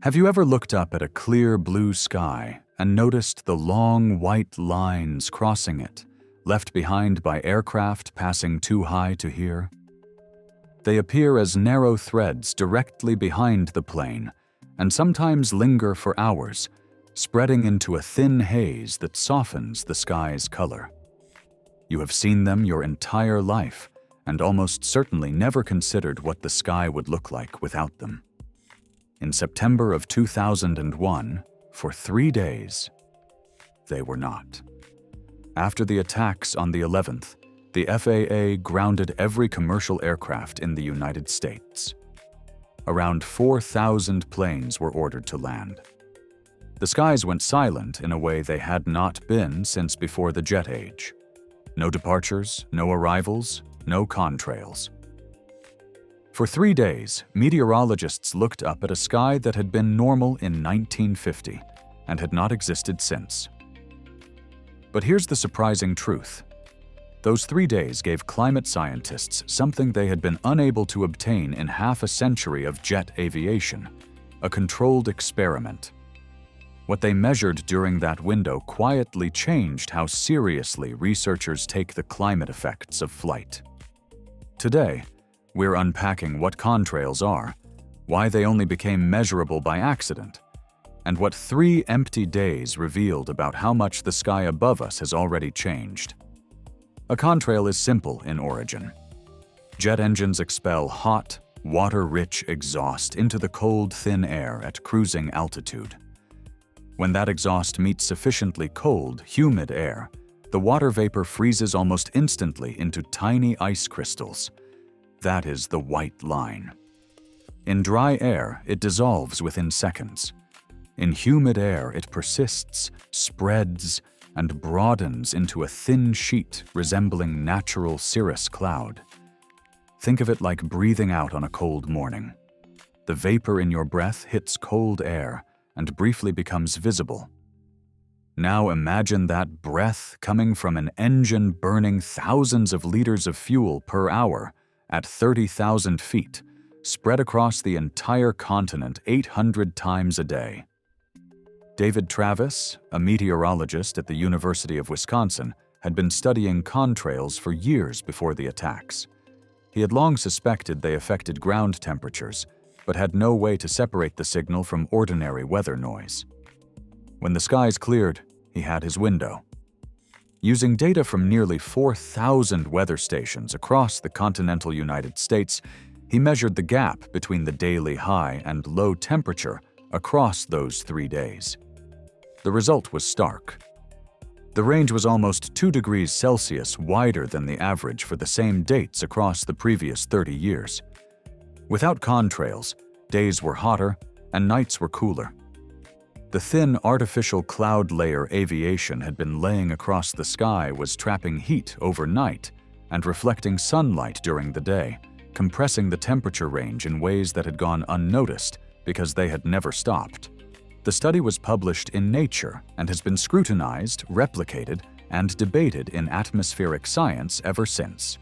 Have you ever looked up at a clear blue sky and noticed the long white lines crossing it, left behind by aircraft passing too high to hear? They appear as narrow threads directly behind the plane and sometimes linger for hours, spreading into a thin haze that softens the sky's color. You have seen them your entire life and almost certainly never considered what the sky would look like without them. In September of 2001, for 3 days, they were not. After the attacks on the 11th, the FAA grounded every commercial aircraft in the United States. Around 4,000 planes were ordered to land. The skies went silent in a way they had not been since before the jet age. No departures, no arrivals, no contrails. For 3 days, meteorologists looked up at a sky that had been normal in 1950 and had not existed since. But here's the surprising truth. Those 3 days gave climate scientists something they had been unable to obtain in half a century of jet aviation, a controlled experiment. What they measured during that window quietly changed how seriously researchers take the climate effects of flight. Today, we're unpacking what contrails are, why they only became measurable by accident, and what 3 empty days revealed about how much the sky above us has already changed. A contrail is simple in origin. Jet engines expel hot, water-rich exhaust into the cold, thin air at cruising altitude. When that exhaust meets sufficiently cold, humid air, the water vapor freezes almost instantly into tiny ice crystals. That is the white line. In dry air, it dissolves within seconds. In humid air, it persists, spreads, and broadens into a thin sheet resembling natural cirrus cloud. Think of it like breathing out on a cold morning. The vapor in your breath hits cold air and briefly becomes visible. Now imagine that breath coming from an engine burning thousands of liters of fuel per hour at 30,000 feet, spread across the entire continent 800 times a day. David Travis, a meteorologist at the University of Wisconsin, had been studying contrails for years before the attacks. He had long suspected they affected ground temperatures, but had no way to separate the signal from ordinary weather noise. When the skies cleared, he had his window. Using data from nearly 4,000 weather stations across the continental United States, he measured the gap between the daily high and low temperature across those 3 days. The result was stark. The range was almost 2 degrees Celsius wider than the average for the same dates across the previous 30 years. Without contrails, days were hotter and nights were cooler. The thin artificial cloud layer aviation had been laying across the sky was trapping heat overnight and reflecting sunlight during the day, compressing the temperature range in ways that had gone unnoticed because they had never stopped. The study was published in Nature and has been scrutinized, replicated, and debated in atmospheric science ever since.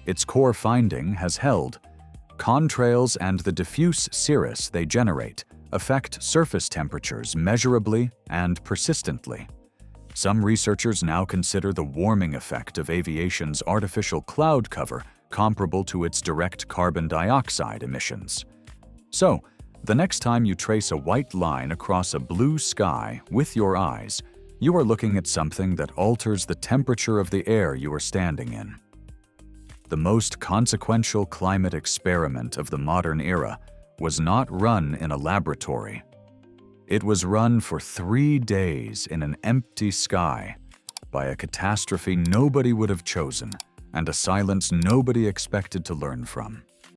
Its core finding has held: contrails and the diffuse cirrus they generate affect surface temperatures measurably and persistently. Some researchers now consider the warming effect of aviation's artificial cloud cover comparable to its direct carbon dioxide emissions. So, the next time you trace a white line across a blue sky with your eyes, you are looking at something that alters the temperature of the air you are standing in. The most consequential climate experiment of the modern era was not run in a laboratory. It was run for 3 days in an empty sky by a catastrophe nobody would have chosen and a silence nobody expected to learn from.